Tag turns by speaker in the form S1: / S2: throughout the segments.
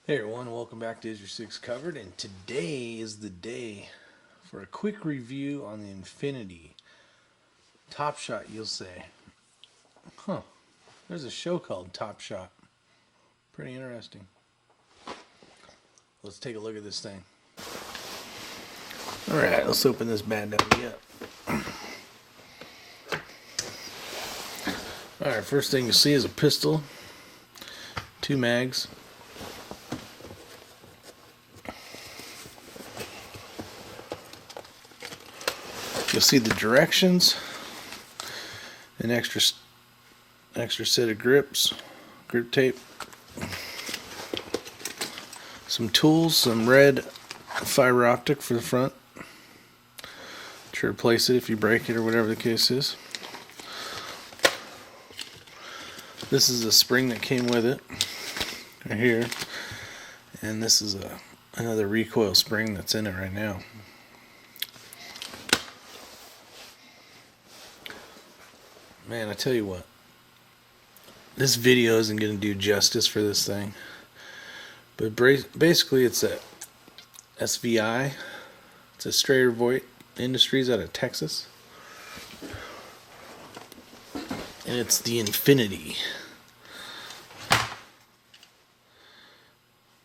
S1: Hey everyone, welcome back to Is Your Six Covered, and today is the day for a quick review on the Infinity TOPSHOT. You'll say, huh, there's a show called TOPSHOT. Pretty interesting. Let's take a look at this thing. Alright, let's open this bad doggy up. Alright, first thing you see is a pistol, 2 mags. You'll see the directions, an extra set of grips, grip tape, some tools, some red fiber optic for the front to replace it if you break it or whatever the case is. This is a spring that came with it right here, and this is another recoil spring that's in it right now. Man, I tell you what, this video isn't going to do justice for this thing, but basically it's a SVI. It's a Strayer-Voigt Industries out of Texas, and it's the Infinity.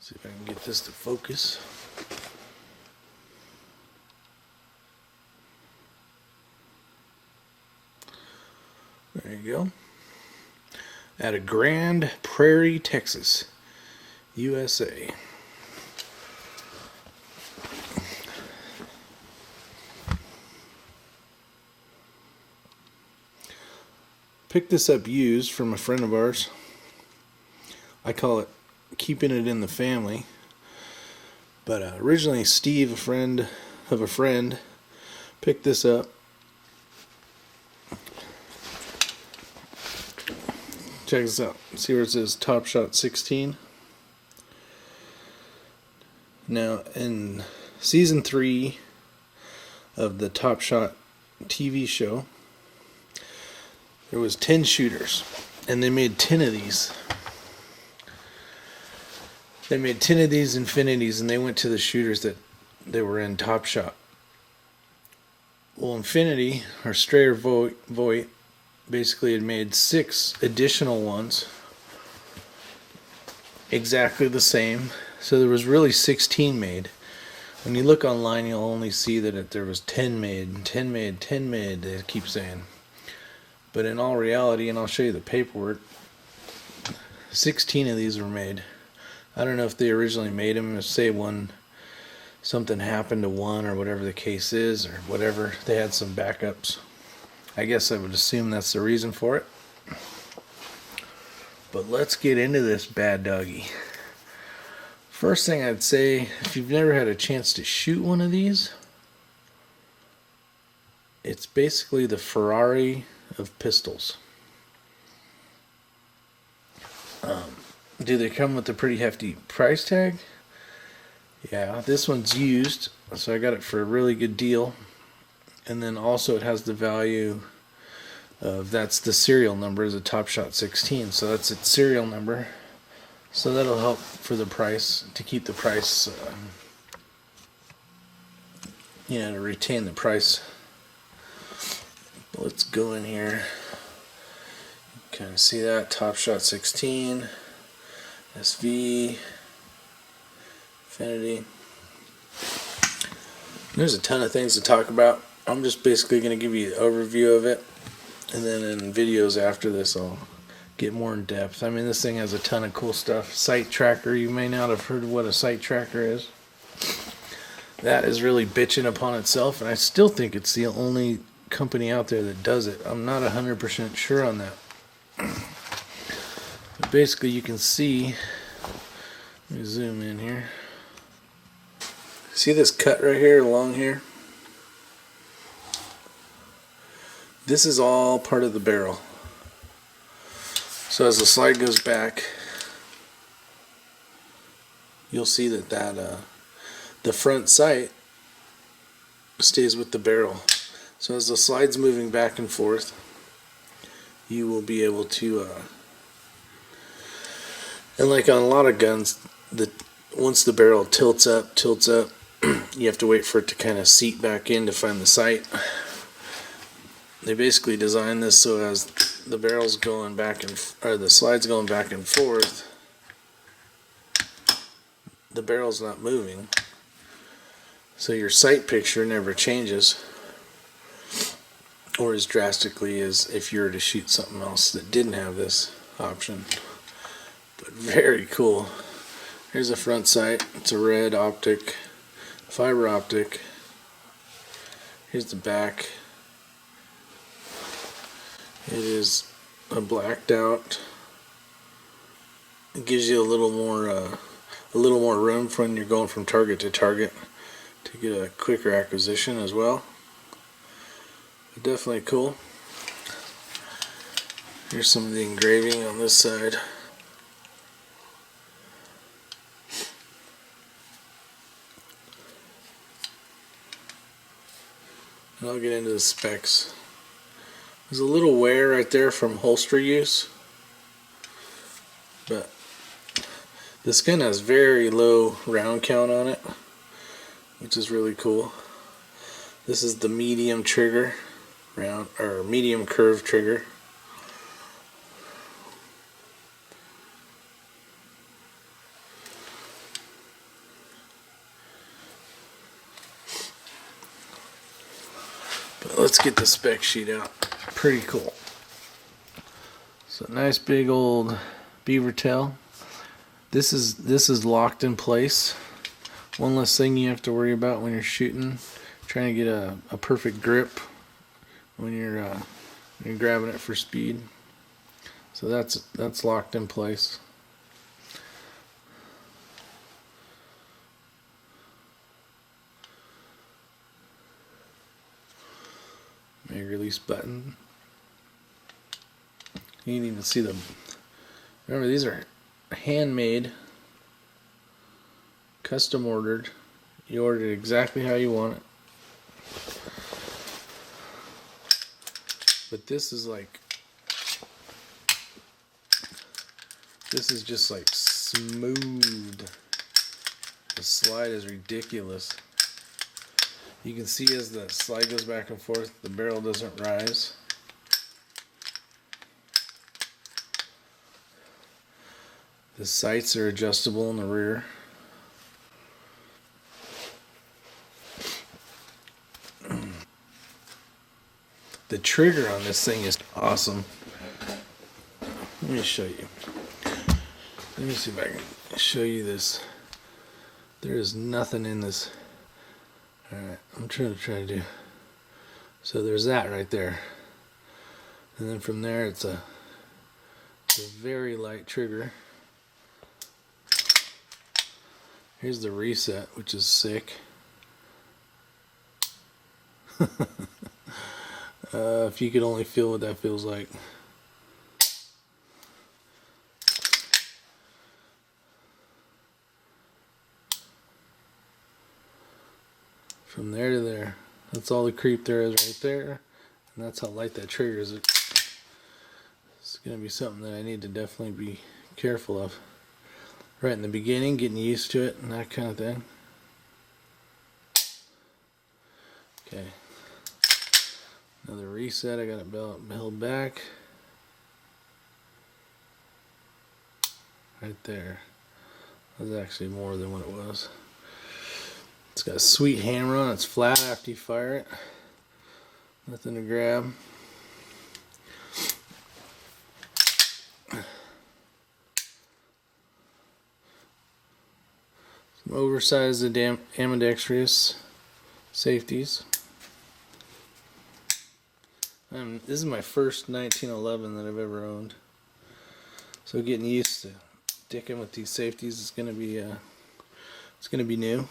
S1: See if I can get this to focus. There you go. Out of Grand Prairie, Texas, USA. Picked this up used from a friend of ours. I call it keeping it in the family. But originally Steve, a friend of a friend, picked this up. Check this out. See where it says TOPSHOT 16? Now, in season 3 of the TOPSHOT TV show, there was 10 shooters, and they made 10 of these. They made 10 of these Infinities, and they went to the shooters that they were in TOPSHOT. Well, Infinity, or Strayer-Voigt, basically had made 6 additional ones exactly the same, so there was really 16 made. When you look online, you'll only see that there was 10 made, 10 made, 10 made, they keep saying. But in all reality, and I'll show you the paperwork, 16 of these were made. I don't know if they originally made them, if say something happened to one or whatever the case is, or whatever, they had some backups. I guess I would assume that's the reason for it. But let's get into this bad doggy. First thing I'd say, if you've never had a chance to shoot one of these, it's basically the Ferrari of pistols. Do they come with a pretty hefty price tag? Yeah, this one's used, so I got it for a really good deal. And then also it has the value of, that's the serial number, is a TOPSHOT 16, so that's its serial number. So that'll help for the price, to keep the price, to retain the price. Let's go in here. Kind of see that TOPSHOT 16, SV, Infinity. There's a ton of things to talk about. I'm just basically going to give you an overview of it, and then in videos after this I'll get more in depth. I mean, this thing has a ton of cool stuff. Sight tracker, you may not have heard of what a sight tracker is. That is really bitching upon itself, and I still think it's the only company out there that does it. I'm not 100% sure on that. But basically you can see, let me zoom in here. See this cut right here along here? This is all part of the barrel. So as the slide goes back, you'll see that the front sight stays with the barrel. So as the slide's moving back and forth, you will be able to, and like on a lot of guns, the once the barrel tilts up, you have to wait for it to kind of seat back in to find the sight. They basically designed this so as the barrel's going back or the slide's going back and forth, the barrel's not moving, so your sight picture never changes, or as drastically as if you were to shoot something else that didn't have this option. But very cool. Here's the front sight. It's a red optic, fiber optic. Here's the back. It is a blacked out. It gives you a little more room for when you're going from target to target to get a quicker acquisition as well. But definitely cool. Here's some of the engraving on this side. And I'll get into the specs. There's a little wear right there from holster use, but this gun has very low round count on it, which is really cool. This is the medium trigger, medium curve trigger. But let's get the spec sheet out. Pretty cool. So nice big old beaver tail. This is locked in place. One less thing you have to worry about when you're shooting, trying to get a perfect grip when you're grabbing it for speed. So that's locked in place. Mag release button. You can even see them. Remember, these are handmade, custom ordered. You ordered it exactly how you want it. But this is just like smooth. The slide is ridiculous. You can see as the slide goes back and forth, the barrel doesn't rise. The sights are adjustable in the rear. The trigger on this thing is awesome. Let me show you. Let me see if I can show you this. There is nothing in this. Alright, I'm trying to do. So there's that right there. And then from there it's a very light trigger. Here's the reset, which is sick. If you could only feel what that feels like. From there to there. That's all the creep there is right there. And that's how light that trigger is. It's going to be something that I need to definitely be careful of. Right in the beginning, getting used to it and that kind of thing. Okay. Another reset. I got it held back. Right there. That's actually more than what it was. It's got a sweet hammer on it. It's flat after you fire it. Nothing to grab. Some oversized ambidextrous safeties. This is my first 1911 that I've ever owned. So getting used to dicking with these safeties is going to be it's going to be new.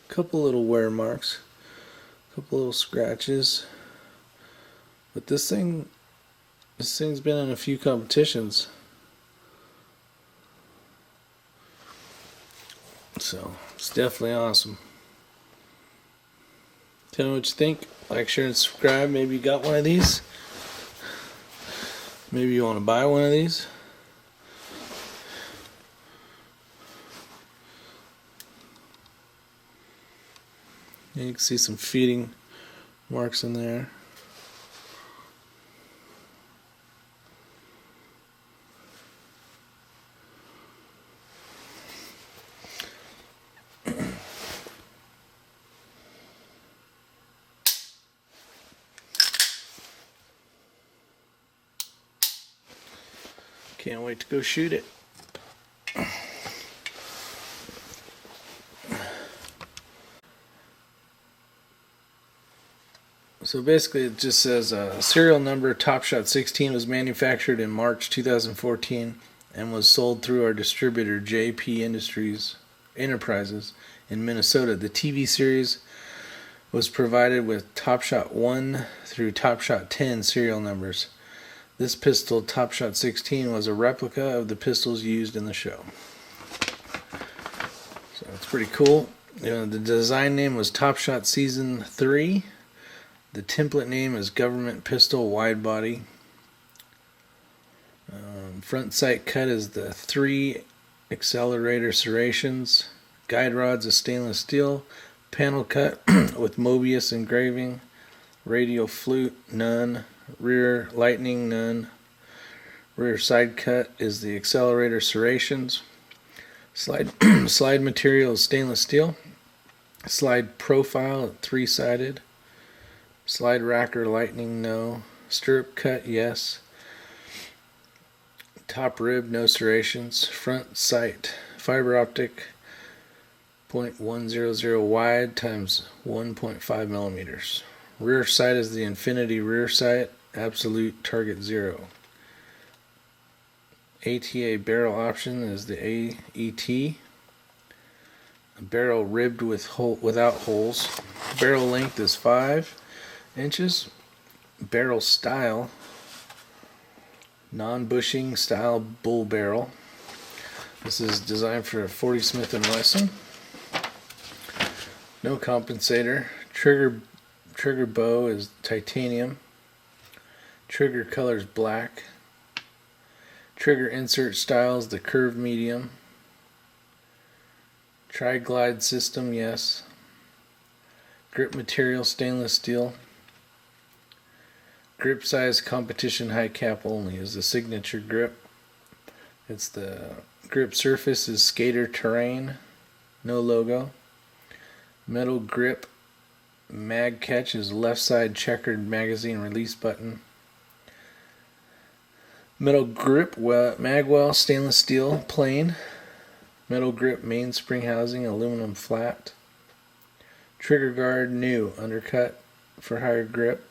S1: Couple little wear marks, couple little scratches, but this thing's been in a few competitions. So it's definitely awesome. Tell me what you think. Like, share, and subscribe. Maybe you got one of these. Maybe you want to buy one of these. And you can see some feeding marks in there. Can't wait to go shoot it. So basically it just says serial number TOPSHOT 16 was manufactured in March 2014 and was sold through our distributor JP Enterprises in Minnesota. The TV series was provided with TOPSHOT 1 through TOPSHOT 10 serial numbers. This pistol, TOPSHOT 16, was a replica of the pistols used in the show. So it's pretty cool. The design name was TOPSHOT Season 3. The template name is Government Pistol Wide Body. Front sight cut is the 3 accelerator serrations. Guide rods is stainless steel. Panel cut with Mobius engraving. Radial flute, none. Rear lightning, none. Rear side cut is the accelerator serrations. Slide material is stainless steel. Slide profile 3-sided. Slide racker lightning, no. Stirrup cut, yes. Top rib, no serrations. Front sight fiber optic 0.100 wide times 1.5 millimeters. Rear sight is the infinity rear sight, absolute target 0. ATA barrel option is the AET. A barrel ribbed without holes. Barrel length is 5 inches. Barrel style, non-bushing style bull barrel. This is designed for a 40 Smith & Wesson. No compensator. Trigger bow is titanium. Trigger color is black. Trigger insert style is the curved medium. Tri-glide system, yes. Grip material stainless steel. Grip size competition high cap only is the signature grip. It's the grip surface is skater terrain. No logo. Metal grip mag catch is left side checkered magazine release button. Metal grip magwell stainless steel plain. Metal grip mainspring housing aluminum flat. Trigger guard new undercut for higher grip.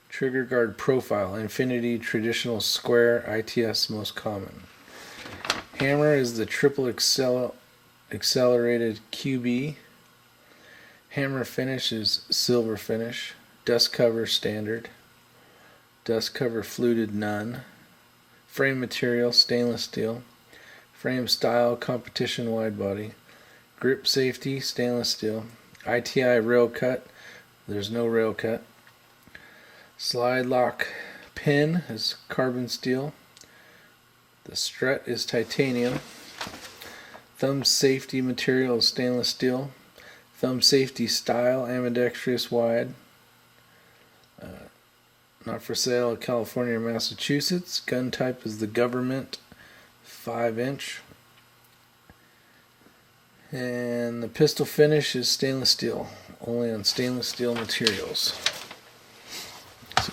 S1: Trigger guard profile infinity traditional square ITS most common. Hammer is the triple accelerated QB. Hammer finish is silver finish. Dust cover standard. Dust cover fluted none. Frame material stainless steel. Frame style competition wide body. Grip safety stainless steel. ITI rail cut. There's no rail cut. Slide lock pin is carbon steel. The strut is titanium. Thumb safety material is stainless steel. Thumb safety style ambidextrous wide. Not for sale in California or Massachusetts. Gun type is the government 5-inch. And the pistol finish is stainless steel. Only on stainless steel materials.